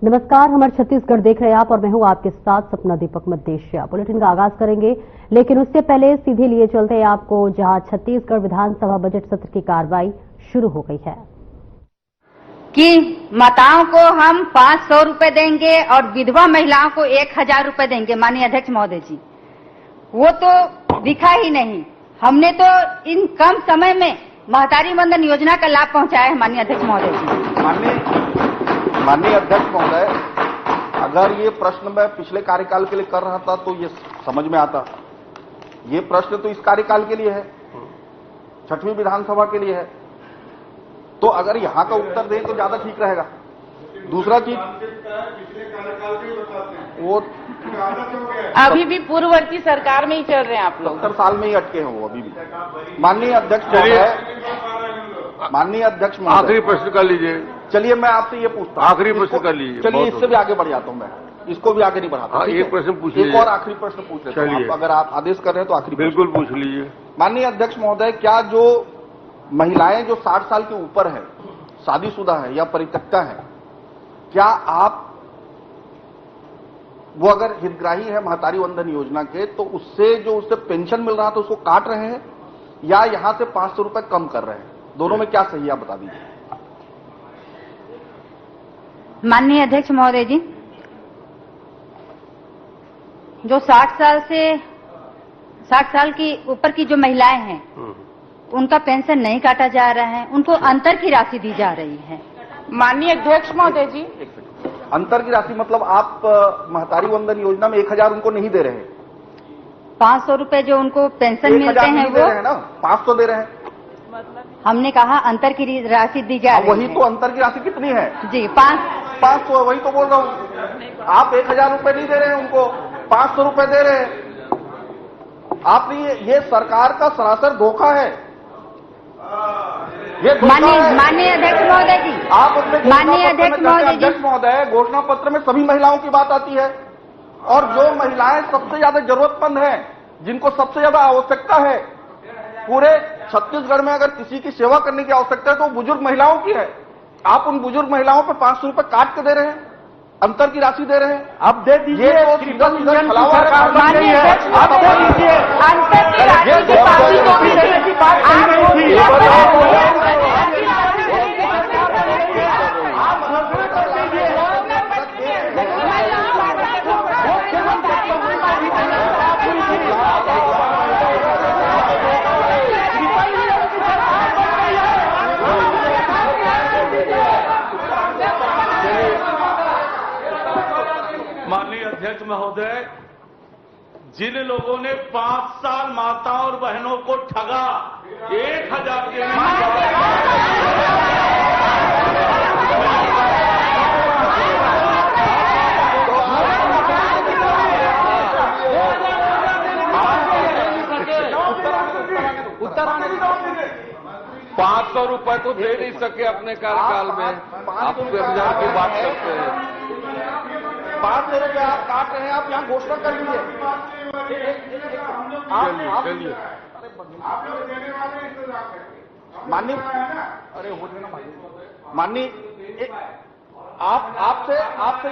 नमस्कार, हमारे छत्तीसगढ़ देख रहे हैं आप और मैं हूं आपके साथ सपना दीपक मद्देशिया। बुलेटिन का आगाज करेंगे, लेकिन उससे पहले सीधे लिए चलते हैं आपको जहां छत्तीसगढ़ विधानसभा बजट सत्र की कार्रवाई शुरू हो गई है कि माताओं को हम 500 रुपए देंगे और विधवा महिलाओं को 1000 रुपए देंगे। माननीय अध्यक्ष महोदय जी, वो तो दिखा ही नहीं। हमने तो इन कम समय में महतारी वंदन योजना का लाभ पहुंचाया है। माननीय अध्यक्ष महोदय जी, माननीय अध्यक्ष महोदय, अगर ये प्रश्न मैं पिछले कार्यकाल के लिए कर रहा था तो ये समझ में आता। ये प्रश्न तो इस कार्यकाल के लिए है, 6वीं विधानसभा के लिए है, तो अगर यहां का उत्तर दें तो ज्यादा ठीक रहेगा। दूसरा चीज, वो अभी भी पूर्ववर्ती सरकार में ही चल रहे हैं आप लोग। 70 साल में ही अटके हैं वो अभी भी। माननीय अध्यक्ष महोदय, आखिरी प्रश्न कर लीजिए। चलिए मैं आपसे ये पूछता हूं, आखिरी प्रश्न कर लीजिए। चलिए इससे भी आगे बढ़ जाता हूं मैं, इसको भी आगे नहीं बढ़ाता। हाँ, एक प्रश्न पूछ लीजिए। एक और आखिरी प्रश्न पूछ लेता हूं, अगर आप आदेश कर रहे हैं तो आखिरी बिल्कुल पूछ लीजिए। माननीय अध्यक्ष महोदय, क्या जो महिलाएं जो 60 साल के ऊपर है, शादीशुदा है या परित्यक्ता है, क्या आप वो अगर हितग्राही है महतारी वंदन योजना के, तो उससे जो उससे पेंशन मिल रहा था उसको काट रहे हैं या यहां से 500 रुपए कम कर रहे हैं? दोनों में क्या सही है, आप बता दीजिए। माननीय अध्यक्ष महोदय जी, जो 60 साल की ऊपर की जो महिलाएं हैं उनका पेंशन नहीं काटा जा रहा है, उनको अंतर की राशि दी जा रही है। माननीय अध्यक्ष महोदय जी, अंतर की राशि मतलब आप महतारी वंदन योजना में 1000 उनको नहीं दे रहे हैं, 500 रुपए जो उनको पेंशन मिलते हैं दे वो रहे हैं ना, 500 दे रहे हैं। हमने कहा अंतर की राशि दी जा रही वही है। तो अंतर की राशि कितनी है जी, 500, वही तो बोल रहा हूँ। आप 1000 रुपए नहीं दे रहे हैं उनको, 500 रुपए दे रहे हैं। आपने ये सरकार का सरासर धोखा है। ये माननीय अध्यक्ष महोदय जी, आप अपने माननीय अध्यक्ष महोदय, घोषणा पत्र में सभी महिलाओं की बात आती है, और जो महिलाएं सबसे ज्यादा जरूरतमंद हैं, जिनको सबसे ज्यादा आवश्यकता है, पूरे छत्तीसगढ़ में अगर किसी की सेवा करने की आवश्यकता है तो बुजुर्ग महिलाओं की है। आप उन बुजुर्ग महिलाओं पे 500 रुपए काट के दे रहे हैं, अंतर की राशि दे रहे हैं। आप दे दीजिए, आप दे दीजिए, अंतर की राशि तो मिलने की बात माननीय अध्यक्ष महोदय, जिन लोगों ने 5 साल माताओं और बहनों को ठगा, 1000 के उत्तर आने 500 रुपए तो दे नहीं सके अपने कार्यकाल में, आप 1000 की बात करते हैं। 500 रुपए आप काट रहे हैं, आप यहाँ घोषणा कर लीजिए। चलिए माननीय, अरे हो जाए ना भाई। माननीय, आपसे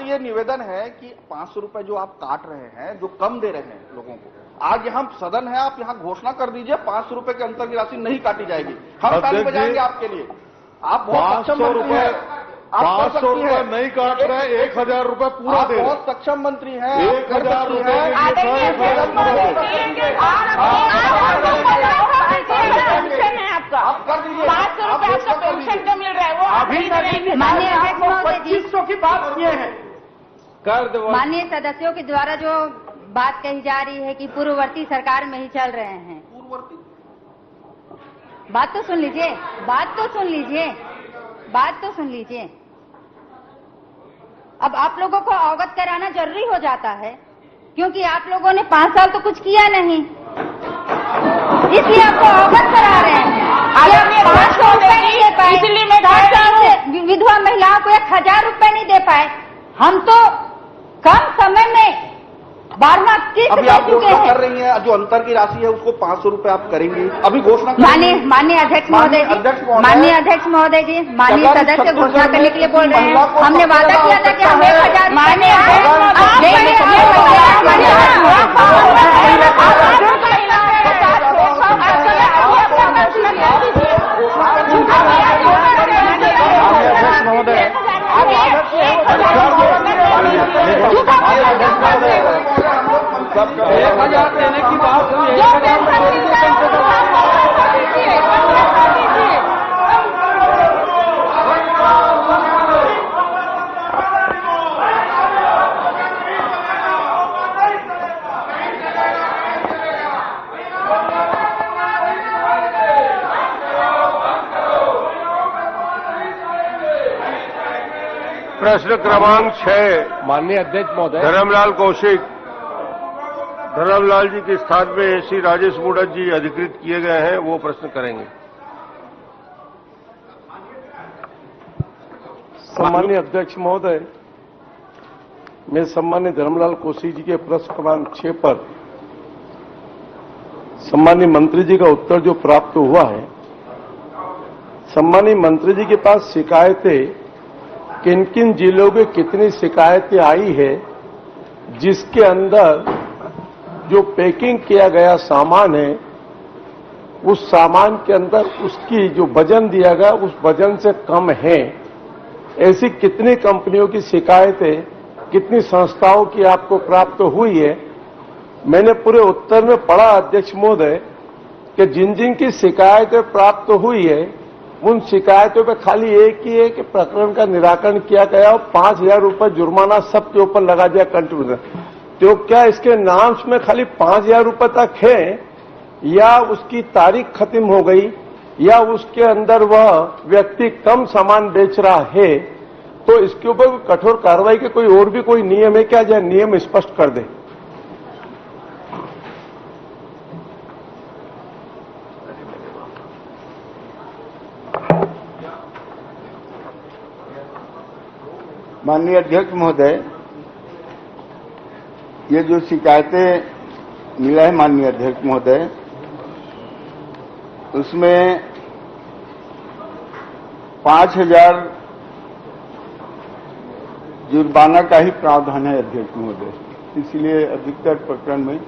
ये निवेदन है कि 500 रुपए जो आप काट रहे हैं, जो कम दे रहे हैं लोगों को, आज यहाँ सदन है, आप यहाँ घोषणा कर दीजिए 500 रुपए के अंतर की राशि नहीं काटी जाएगी। हम ताली बजाएंगे आपके लिए। आप बहुत सक्षम मंत्री हैं, 500 रुपए नहीं काट रहे, 1000 रुपए पूरा दे रहे। बहुत सक्षम मंत्री हैं, 1000 रुपए आप कर दीजिए। 500 रुपए आपका पेंशन जो मिल रहा है वो अभी माननीय अध्यक्ष महोदय जी, 2500 की बात किए हैं, कर दो। माननीय सदस्यों के द्वारा जो बात कही जा रही है कि पूर्ववर्ती सरकार में ही चल रहे हैं। पूर्ववर्ती बात तो सुन लीजिए। अब आप लोगों को अवगत कराना जरूरी हो जाता है, क्योंकि आप लोगों ने 5 साल तो कुछ किया नहीं, इसलिए आपको अवगत करा रहे हैं। 500 रुपए नहीं दे पाए, इसलिए मैं 60 साल से विधवा महिलाओं को 1000 रुपए नहीं दे पाए। हम तो कम समय में 12वां किस्त अभी दे आप चुके घोषणा हैं। कर रही हैं, जो अंतर की राशि है उसको 500 रुपए आप करेंगे, अभी घोषणा कर रही हैं। माननीय अध्यक्ष महोदय जी, माननीय अध्यक्ष महोदय जी, माननीय अगर सदस्य छत्तीसगढ़ घोषणा करने के लिए बोल रहे महिला हैं। को हमने सबसे वादा ज्यादा किया था कि हम आवश्यकता 1000 है। माननीय सबका 1000 देने की बात हुई प्रश्न क्रमांक 6 माननीय अध्यक्ष महोदय, धर्मलाल कौशिक। धर्मलाल जी के स्थान में श्री राजेश मूडत जी अधिकृत किए गए हैं, वो प्रश्न करेंगे। सम्मानीय अध्यक्ष महोदय, मैं सम्मानीय धर्मलाल कौशिक जी के प्रश्न क्रमांक 6 पर सम्मानीय मंत्री जी का उत्तर जो प्राप्त हुआ है, सम्मानीय मंत्री जी के पास शिकायतें किन किन जिलों के कितनी शिकायतें आई है, जिसके अंदर जो पैकिंग किया गया सामान है उस सामान के अंदर उसकी जो वजन दिया गया उस वजन से कम है, ऐसी कितनी कंपनियों की शिकायतें कितनी संस्थाओं की आपको प्राप्त हुई है। मैंने पूरे उत्तर में पढ़ा अध्यक्ष महोदय कि जिन जिन की शिकायतें प्राप्त हुई है उन शिकायतों पे खाली एक ही है कि प्रकरण का निराकरण किया गया और 5000 रुपये जुर्माना सबके ऊपर लगा दिया कंट्रीब्यूशन। तो क्या इसके नाम में खाली 5000 रुपये तक है या उसकी तारीख खत्म हो गई या उसके अंदर वह व्यक्ति कम सामान बेच रहा है, तो इसके ऊपर कठोर कार्रवाई के कोई और भी कोई नियम है क्या, जो नियम स्पष्ट कर दे। माननीय अध्यक्ष महोदय, ये जो शिकायतें मिला है माननीय अध्यक्ष महोदय, उसमें 5000 जुर्माना का ही प्रावधान है अध्यक्ष महोदय, इसलिए अधिकतर प्रकरण में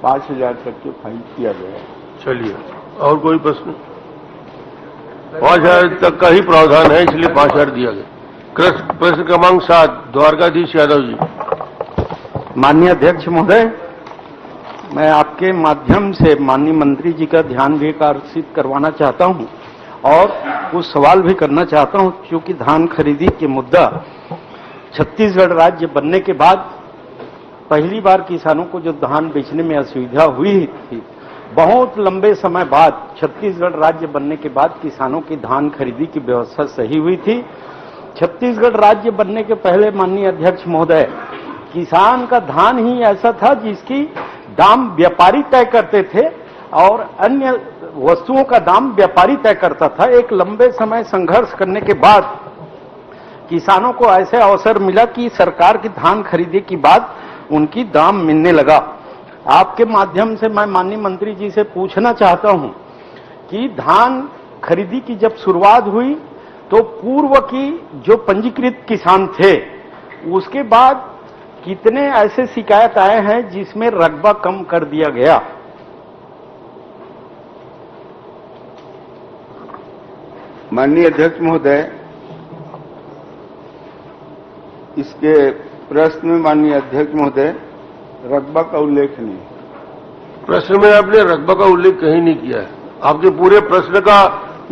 5000 तक के फाइन किया गया है। चलिए, और कोई प्रश्न? 5000 तक का ही प्रावधान है, इसलिए 5000 दिया गया। प्रश्न क्रमांक 7 द्वारकाधीश यादव जी। माननीय अध्यक्ष महोदय, मैं आपके माध्यम से माननीय मंत्री जी का ध्यान भी आकर्षित करवाना चाहता हूं और कुछ सवाल भी करना चाहता हूं, क्योंकि धान खरीदी के मुद्दा छत्तीसगढ़ राज्य बनने के बाद पहली बार किसानों को जो धान बेचने में असुविधा हुई थी, बहुत लंबे समय बाद छत्तीसगढ़ राज्य बनने के बाद किसानों की धान खरीदी की व्यवस्था सही हुई थी। छत्तीसगढ़ राज्य बनने के पहले माननीय अध्यक्ष महोदय, किसान का धान ही ऐसा था जिसकी दाम व्यापारी तय करते थे और अन्य वस्तुओं का दाम व्यापारी तय करता था। एक लंबे समय संघर्ष करने के बाद किसानों को ऐसे अवसर मिला कि सरकार की धान खरीदी के बाद उनकी दाम मिलने लगा। आपके माध्यम से मैं माननीय मंत्री जी से पूछना चाहता हूं कि धान खरीदी की जब शुरुआत हुई तो पूर्व की जो पंजीकृत किसान थे उसके बाद कितने ऐसे शिकायत आए हैं जिसमें रकबा कम कर दिया गया? माननीय अध्यक्ष महोदय, इसके प्रश्न में माननीय अध्यक्ष महोदय रकबा का उल्लेख नहीं। प्रश्न में आपने रकबा का उल्लेख कहीं नहीं किया है। आपके पूरे प्रश्न का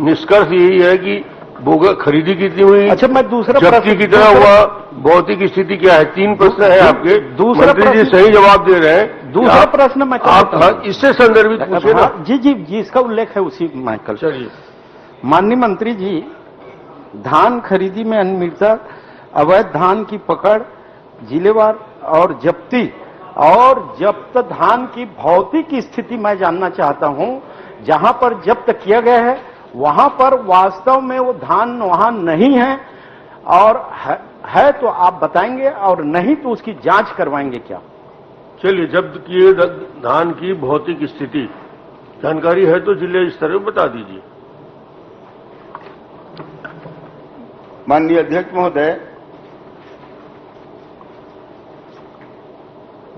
निष्कर्ष यही है कि खरीदी कितनी हुई, अच्छा, मैं दूसरा जब्ती कितना हुआ, भौतिक स्थिति क्या है। 3 प्रश्न है आपके। दूसरा मंत्री जी सही जवाब दे रहे हैं। दूसरा प्रश्न मैं आप इससे संदर्भित पूछे ना। जी जी जी, इसका उल्लेख है उसी में कल। चलिए। माननीय मंत्री जी, धान खरीदी में अनियमितता, अवैध धान की पकड़, जिलेवार और जब्ती और जब्त धान की भौतिक स्थिति मैं जानना चाहता हूं। जहां पर जब्त किया गया है वहां पर वास्तव में वो धान वहां नहीं है, और है तो आप बताएंगे, और नहीं तो उसकी जांच करवाएंगे क्या? चलिए, जब्त किए धान की भौतिक स्थिति जानकारी है तो जिले स्तर पर बता दीजिए। माननीय अध्यक्ष महोदय,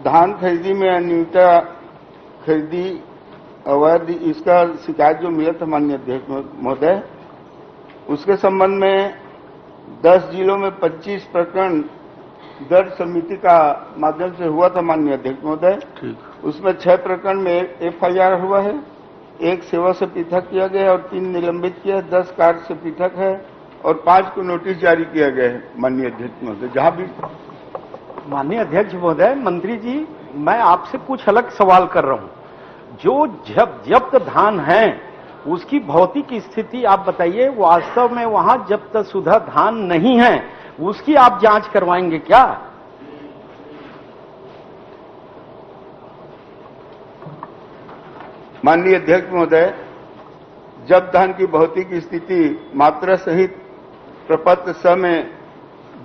धान खरीदी में अनियमितता, खरीदी अवैध, इसका शिकायत जो मिला था माननीय अध्यक्ष महोदय, उसके संबंध में 10 जिलों में 25 प्रकरण दर्ज समिति का माध्यम से हुआ था माननीय अध्यक्ष महोदय। उसमें 6 प्रकरण में FIR हुआ है, 1 सेवा से पृथक किया गया और 3 निलंबित किया, 10 कार्य से पृथक है और 5 को नोटिस जारी किया गया है माननीय अध्यक्ष महोदय। जहां भी माननीय अध्यक्ष महोदय, मंत्री जी, मैं आपसे कुछ अलग सवाल कर रहा हूं। जो जब्त धान है उसकी भौतिक स्थिति आप बताइए। वास्तव में वहां जब्त शुदा धान नहीं है, उसकी आप जांच करवाएंगे क्या? माननीय अध्यक्ष महोदय, जब्त धान की भौतिक स्थिति मात्रा सहित प्रपत्र स में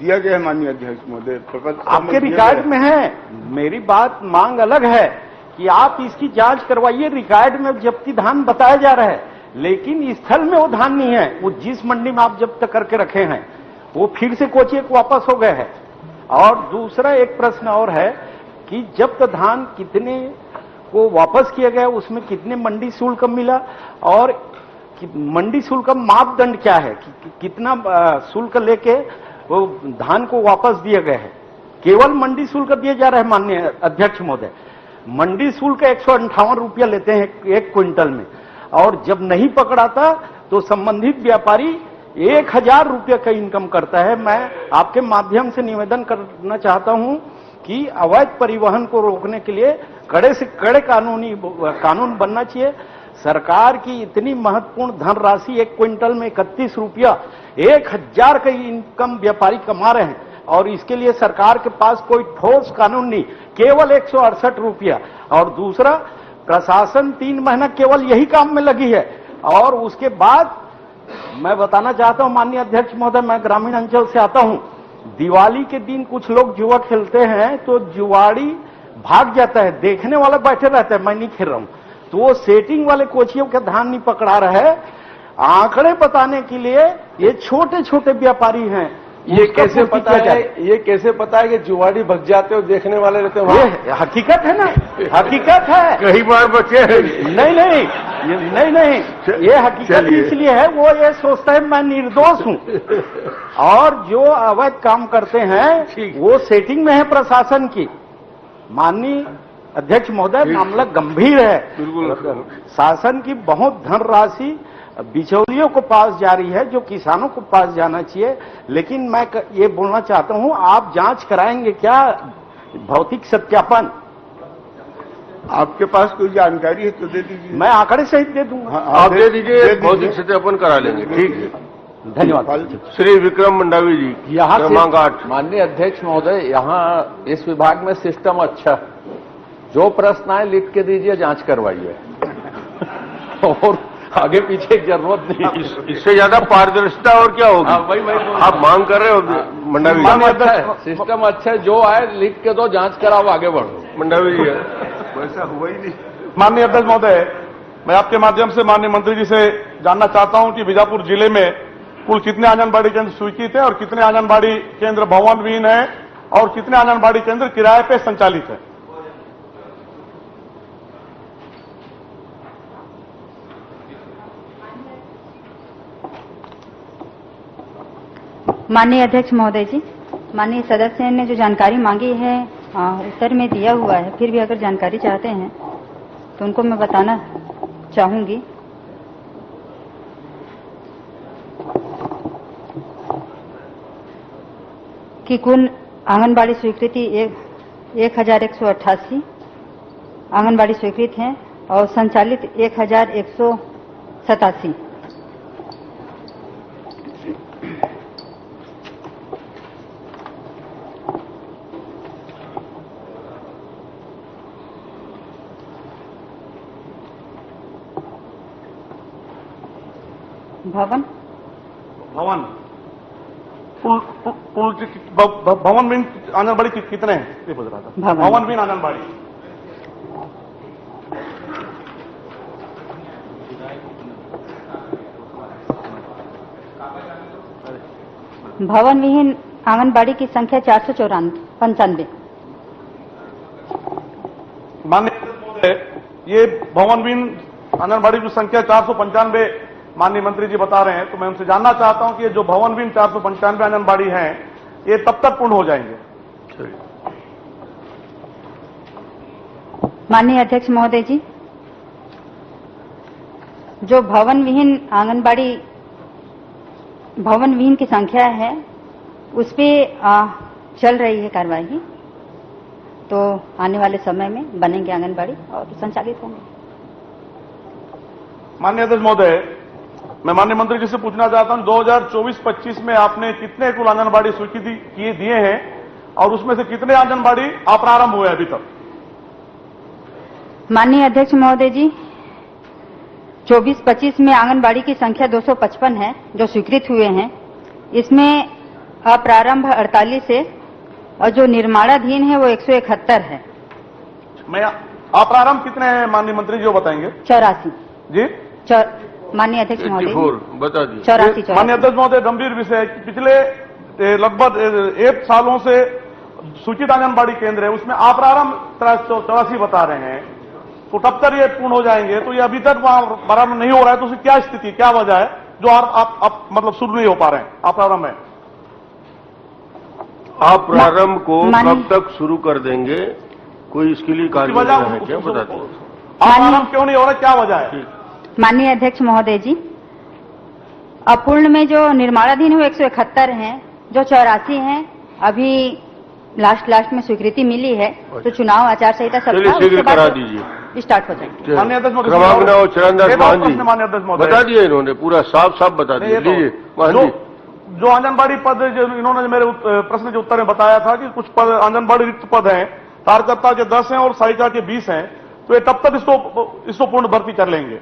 दिया गया है माननीय अध्यक्ष महोदय। प्रपत्र आपके रिकॉर्ड में है। मेरी बात मांग अलग है कि आप इसकी जांच करवाइए। रिकॉर्ड में जब्ती धान बताया जा रहा है, लेकिन स्थल में वो धान नहीं है। वो जिस मंडी में आप जब्त करके रखे हैं वो फिर से कोचिए को वापस हो गए हैं। और दूसरा एक प्रश्न और है कि जब्त धान कितने को वापस किया गया, उसमें कितने मंडी शुल्क मिला और मंडी शुल्क का मापदंड क्या है कि कितना शुल्क लेके वो धान को वापस दिया गया है? केवल मंडी शुल्क दिया जा रहा है माननीय अध्यक्ष महोदय। मंडी शुल्क 158 रुपया लेते हैं 1 क्विंटल में, और जब नहीं पकड़ाता तो संबंधित व्यापारी 1000 रुपये का इनकम करता है। मैं आपके माध्यम से निवेदन करना चाहता हूं कि अवैध परिवहन को रोकने के लिए कड़े से कड़े कानून बनना चाहिए। सरकार की इतनी महत्वपूर्ण धनराशि 1 क्विंटल में 31 रुपया, 1000 का इनकम व्यापारी कमा रहे हैं और इसके लिए सरकार के पास कोई ठोस कानून नहीं, केवल 168 रुपया। और दूसरा, प्रशासन 3 महीना केवल यही काम में लगी है। और उसके बाद मैं बताना चाहता हूं माननीय अध्यक्ष महोदय, मैं ग्रामीण अंचल से आता हूं। दिवाली के दिन कुछ लोग जुआ खेलते हैं तो जुआड़ी भाग जाता है, देखने वाला बैठे रहता है, मैं नहीं खेल रहा हूं, तो वो सेटिंग वाले कोचियों का धान नहीं पकड़ा रहा है। आंकड़े बताने के लिए ये छोटे छोटे व्यापारी हैं। ये कैसे पता है कि जुआड़ी भग जाते हो, देखने वाले रहते हैं? ये हकीकत है ना, हकीकत है। कई बार बचे हैं। नहीं, ये हकीकत इसलिए है, वो ये सोचता है मैं निर्दोष हूं। और जो अवैध काम करते हैं वो सेटिंग में है प्रशासन की। माननीय अध्यक्ष महोदय, मामला गंभीर है। बिल्कुल, शासन की बहुत धनराशि बिचौलियों को पास जा रही है जो किसानों को पास जाना चाहिए। लेकिन मैं ये बोलना चाहता हूं, आप जांच कराएंगे क्या भौतिक सत्यापन? आपके पास कोई जानकारी है तो दे दीजिए। मैं आंकड़े सहित दे दूंगा। आप दे दीजिए, भौतिक सत्यापन करा लेंगे। ठीक है, धन्यवाद। श्री विक्रम मंडावी जी, यहाँ क्रमांक 8। माननीय अध्यक्ष महोदय, यहाँ इस विभाग में सिस्टम अच्छा, जो प्रश्न आए लिख के दीजिए, जांच करवाइए और आगे पीछे की जरूरत नहीं। इससे ज्यादा पारदर्शिता और क्या होगी? वही आप मांग कर रहे हो मंडावी जी? सिस्टम अच्छा है, जो आए लिख के दो, जांच कराओ, आगे बढ़ो। मंडावी जी, वैसा हुआ ही नहीं। माननीय अध्यक्ष महोदय, मैं आपके माध्यम से माननीय मंत्री जी से जानना चाहता हूं कि बीजापुर जिले में कुल कितने आंगनबाड़ी केंद्र स्वीकृत है और कितने आंगनबाड़ी केंद्र भवनविहीन है और कितने आंगनबाड़ी केंद्र किराए पे संचालित है? माननीय अध्यक्ष महोदय जी, माननीय सदस्य ने जो जानकारी मांगी है उत्तर में दिया हुआ है, फिर भी अगर जानकारी चाहते हैं तो उनको मैं बताना चाहूंगी। कि कुल आंगनबाड़ी स्वीकृति 1188 आंगनबाड़ी स्वीकृत हैं और संचालित 1187। भवन भवन में आंगनबाड़ी कितने हैं? ये पूछ रहा था। भवन में आंगनबाड़ी भवन विहीन आंगनबाड़ी की संख्या 495। माननीय महोदय, ये भवन विहीन आंगनबाड़ी की संख्या 495 माननीय मंत्री जी बता रहे हैं, तो मैं उनसे जानना चाहता हूं कि ये जो भवन विहीन 495 आंगनबाड़ी हैं, ये तब तक पूर्ण हो जाएंगे? माननीय अध्यक्ष महोदय जी, जो भवन विहीन की संख्या है उस पे चल रही है कार्यवाही, तो आने वाले समय में बनेंगे आंगनबाड़ी और संचालित होंगे। माननीय अध्यक्ष महोदय, मैं माननीय मंत्री जी से पूछना चाहता हूं, 2024-25 में आपने कितने कुल आंगनबाड़ी स्वीकृति दिए हैं और उसमें से कितने आंगनबाड़ी अप्रारंभ हुए अभी तक? माननीय अध्यक्ष महोदय जी, 24-25 में आंगनबाड़ी की संख्या 255 है जो स्वीकृत हुए हैं। इसमें अप्रारंभ 48 है और जो निर्माणाधीन है वो 171 है। मैं अप्रारंभ कितने हैं माननीय मंत्री जी, वो बताएंगे? 84 जी। माननीय अध्यक्ष महोदय, बता दीजिए। 84। माननीय अध्यक्ष महोदय, गंभीर विषय है कि पिछले लगभग 1 सालों से सूचित आंगनबाड़ी केंद्र है, उसमें अप्रारंभ 84 बता रहे हैं, तो तब तक ये पूर्ण हो जाएंगे, तो ये अभी तक वहां प्रारंभ नहीं हो रहा है, तो उसकी क्या स्थिति, क्या वजह है जो आप मतलब शुरू नहीं हो पा रहे हैं? अप्रारंभ है। आप प्रारंभ को कब तक शुरू कर देंगे, कोई इसके लिए कार्य है क्या, बता दीजिए। अप्रारंभ क्यों नहीं हो रहा, क्या वजह है? माननीय अध्यक्ष महोदय जी, अपूर्ण में जो निर्माणाधीन है 171 हैं, जो 84 हैं अभी लास्ट में स्वीकृति मिली है, तो चुनाव आचार संहिता चलिए शीघ्र करा दीजिए, स्टार्ट हो जाएंगे। माननीय अध्यक्ष महोदय, क्रमांक चरणदास मान जी माननीय अध्यक्ष महोदय बता दिए, इन्होंने पूरा साफ बता दिया। लीजिए मान जी। जो आंगनबाड़ी पद, जो इन्होंने मेरे प्रश्न के उत्तर में बताया था कि कुछ पद आंगनबाड़ी रिक्त पद हैं, कार्यकर्ता के 10 हैं और सहायिका के 20 हैं, तो ये तब तक इसको पूर्ण भर्ती कर लेंगे?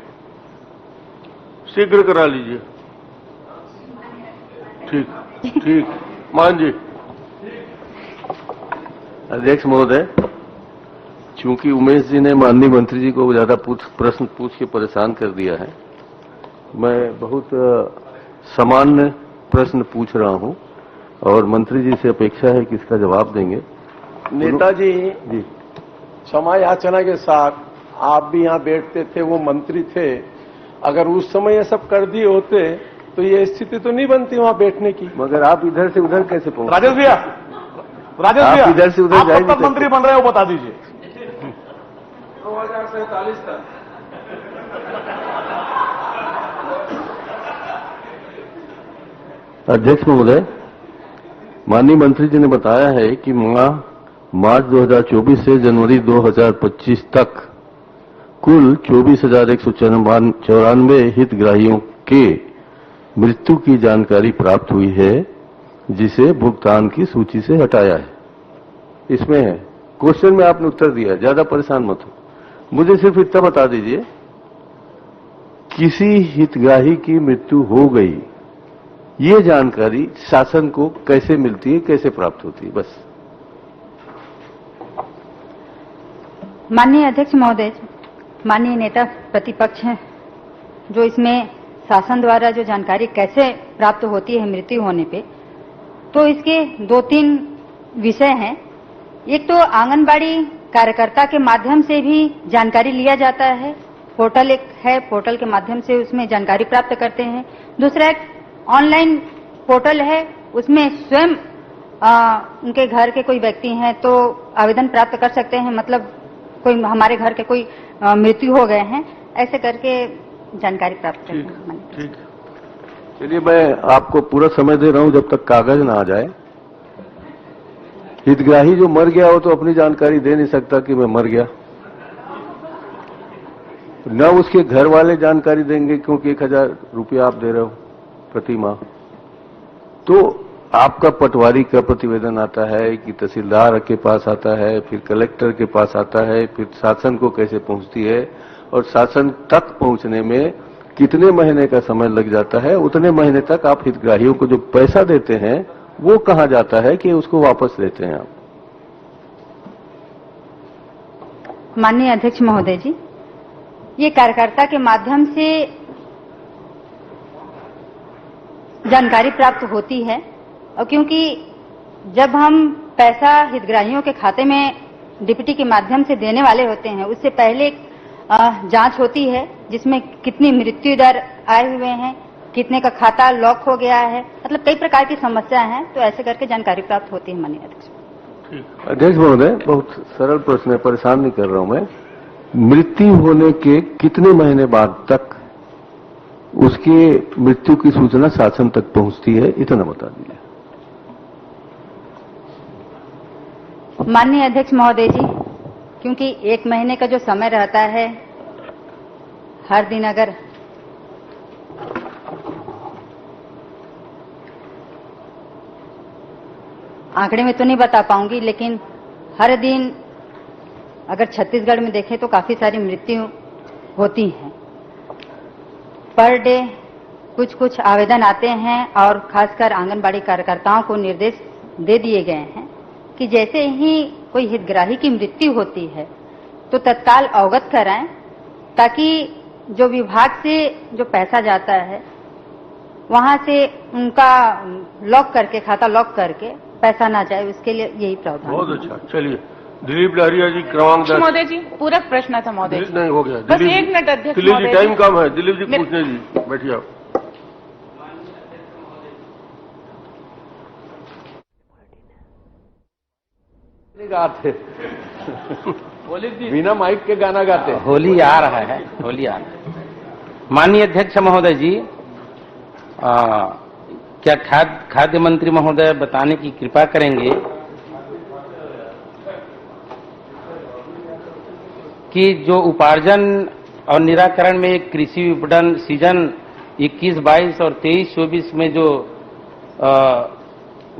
शीघ्र करा लीजिए। ठीक मान जी। अध्यक्ष महोदय, चूंकि उमेश जी ने माननीय मंत्री जी को ज्यादा प्रश्न पूछ के परेशान कर दिया है, मैं बहुत सामान्य प्रश्न पूछ रहा हूं और मंत्री जी से अपेक्षा है कि इसका जवाब देंगे। नेताजी जी, क्षमा याचना के साथ आप भी यहाँ बैठते थे, वो मंत्री थे, अगर उस समय ये सब कर दिए होते तो ये स्थिति तो नहीं बनती वहाँ बैठने की। मगर आप इधर से उधर कैसे पहुंचे? राजेश भैया, आप इधर से उधर आप जाए कब तक मंत्री बन रहे हो, बता दीजिए। 2047 तक। अध्यक्ष महोदय, माननीय मंत्री जी ने बताया है कि मार्च 2024 से जनवरी 2025 तक कुल 24,194 हितग्राहियों के मृत्यु की जानकारी प्राप्त हुई है, जिसे भुगतान की सूची से हटाया है। इसमें है क्वेश्चन में आपने उत्तर दिया है, ज्यादा परेशान मत हो। मुझे सिर्फ इतना बता दीजिए, किसी हितग्राही की मृत्यु हो गई, ये जानकारी शासन को कैसे मिलती है, कैसे प्राप्त होती है? बस। माननीय अध्यक्ष महोदय, माननीय नेता प्रतिपक्ष हैं, जो इसमें शासन द्वारा जो जानकारी कैसे प्राप्त होती है मृत्यु होने पे, तो इसके 2-3 विषय हैं। एक तो आंगनबाड़ी कार्यकर्ता के माध्यम से भी जानकारी लिया जाता है, पोर्टल एक है, पोर्टल के माध्यम से उसमें जानकारी प्राप्त करते हैं। दूसरा एक ऑनलाइन पोर्टल है, उसमें स्वयं उनके घर के कोई व्यक्ति हैं तो आवेदन प्राप्त कर सकते हैं, मतलब कोई हमारे घर के कोई मृत्यु हो गए हैं, ऐसे करके जानकारी प्राप्त करते हैं। ठीक, चलिए मैं आपको पूरा समय दे रहा हूं जब तक कागज ना आ जाए। हितग्राही जो मर गया हो तो अपनी जानकारी दे नहीं सकता कि मैं मर गया, न उसके घर वाले जानकारी देंगे, क्योंकि 1,000 रुपया आप दे रहे हो प्रति माह। तो आपका पटवारी का प्रतिवेदन आता है कि तहसीलदार के पास आता है, फिर कलेक्टर के पास आता है, फिर शासन को कैसे पहुंचती है, और शासन तक पहुंचने में कितने महीने का समय लग जाता है। उतने महीने तक आप हितग्राहियों को जो पैसा देते हैं वो कहां जाता है कि उसको वापस लेते हैं आप? माननीय अध्यक्ष महोदय जी, ये कार्यकर्ता के माध्यम से जानकारी प्राप्त होती है। और क्योंकि जब हम पैसा हितग्राहियों के खाते में डीपीटी के माध्यम से देने वाले होते हैं, उससे पहले एक जांच होती है जिसमें कितनी मृत्यु दर आए हुए हैं, कितने का खाता लॉक हो गया है, मतलब कई प्रकार की समस्या हैं। तो ऐसे करके जानकारी प्राप्त होती है माननीय अध्यक्ष। अध्यक्ष महोदय, बहुत सरल प्रश्न है, परेशान नहीं कर रहा हूं मैं। मृत्यु होने के कितने महीने बाद तक उसकी मृत्यु की सूचना शासन तक पहुंचती है, इतना बता दीजिए। माननीय अध्यक्ष महोदय जी, क्योंकि 1 महीने का जो समय रहता है, हर दिन अगर आंकड़े में तो नहीं बता पाऊंगी, लेकिन हर दिन अगर छत्तीसगढ़ में देखें तो काफी सारी मृत्यु होती हैं। पर डे कुछ कुछ आवेदन आते हैं और खासकर आंगनबाड़ी कार्यकर्ताओं को निर्देश दे दिए गए हैं कि जैसे ही कोई हितग्राही की मृत्यु होती है तो तत्काल अवगत कराएं, ताकि जो विभाग से जो पैसा जाता है वहां से उनका लॉक करके, खाता लॉक करके पैसा ना जाए, उसके लिए यही प्रावधान। बहुत अच्छा। चलिए दिलीप लहरिया जी, क्रमांक 10। महोदय जी, पूरक प्रश्न था महोदय जी। नहीं हो गया, बस 1 मिनट अध्यक्ष दिलीप जी, महोदय टाइम कम है। दिलीप जी पूछने जी, बैठिए आप। गाते बिना माइक के गाना गाते। होली आ रहा है, होली आ रहा है। माननीय अध्यक्ष महोदय जी, क्या खाद्य मंत्री महोदय बताने की कृपा करेंगे कि जो उपार्जन और निराकरण में कृषि विपणन सीजन 21-22 और 23-24 में जो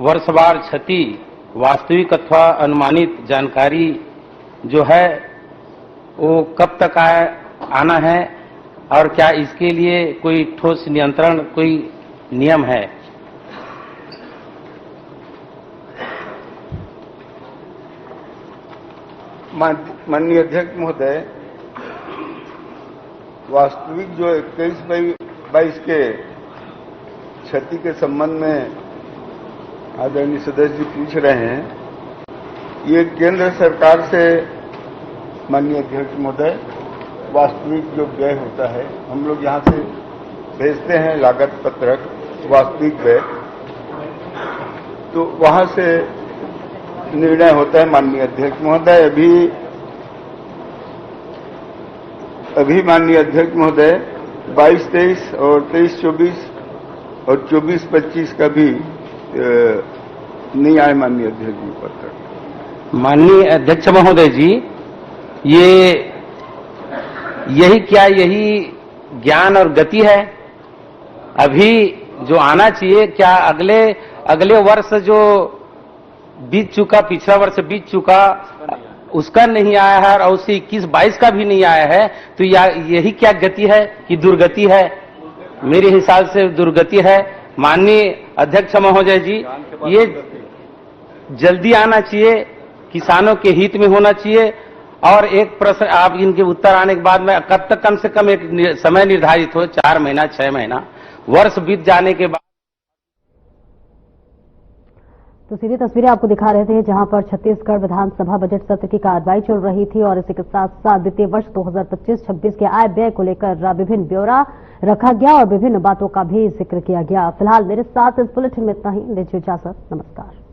वर्षवार क्षति, वास्तविक अथवा अनुमानित जानकारी जो है वो कब तक आना है, और क्या इसके लिए कोई ठोस नियंत्रण, कोई नियम है? माननीय अध्यक्ष महोदय, वास्तविक जो 21-22 के क्षति के संबंध में आदरणीय सदस्य जी पूछ रहे हैं, ये केंद्र सरकार से माननीय अध्यक्ष महोदय वास्तविक जो व्यय होता है, हम लोग यहाँ से भेजते हैं लागत पत्रक वास्तविक व्यय, तो वहाँ से निर्णय होता है माननीय अध्यक्ष महोदय। अभी माननीय अध्यक्ष महोदय 22-23 और 23-24 और 24-25 का भी नहीं आए माननीय अध्यक्ष जी पत्र। माननीय अध्यक्ष महोदय जी, यही ज्ञान और गति है? अभी जो आना चाहिए, क्या अगले वर्ष जो बीत चुका, पिछला वर्ष बीत चुका, उसका नहीं आया है और उसे 21-22 का भी नहीं आया है, तो यही क्या गति है कि दुर्गति है? मेरे हिसाब से दुर्गति है। माननीय अध्यक्ष महोदय जी, ये जल्दी आना चाहिए, किसानों के हित में होना चाहिए। और एक प्रश्न, आप इनके उत्तर आने के बाद में कब तक कम से कम एक समय निर्धारित हो, 4 महीना, 6 महीना, वर्ष बीत जाने के बाद। तो सीधी तस्वीरें आपको दिखा रहे थे जहां पर छत्तीसगढ़ विधानसभा बजट सत्र की कार्रवाई चल रही थी और इसी के साथ साथ वित्तीय वर्ष 2025-26 के आय व्यय को लेकर विभिन्न ब्यौरा रखा गया और विभिन्न बातों का भी जिक्र किया गया। फिलहाल मेरे साथ इस बुलेटिन में इतना ही। दीजिए इजाजत, नमस्कार।